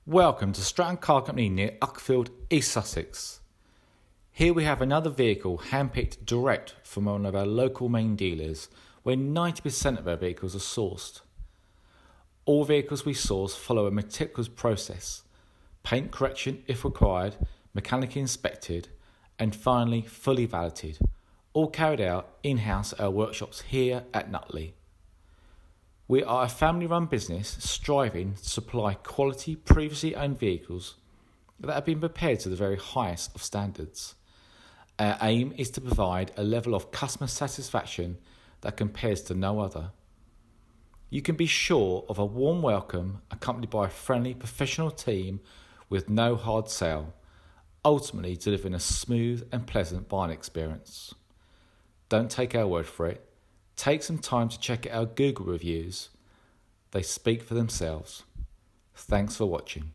Welcome to Stratton Car Company near Uckfield, East Sussex. Here we have another vehicle handpicked direct from one of our local main dealers where 90% of our vehicles are sourced. All vehicles we source follow a meticulous process, paint correction if required, mechanically inspected and finally fully validated, all carried out in-house at our workshops here at Nutley. We are a family-run business striving to supply quality previously owned vehicles that have been prepared to the very highest of standards. Our aim is to provide a level of customer satisfaction that compares to no other. You can be sure of a warm welcome accompanied by a friendly professional team with no hard sell, ultimately delivering a smooth and pleasant buying experience. Don't take our word for it. Take some time to check out our Google reviews. They speak for themselves. Thanks for watching.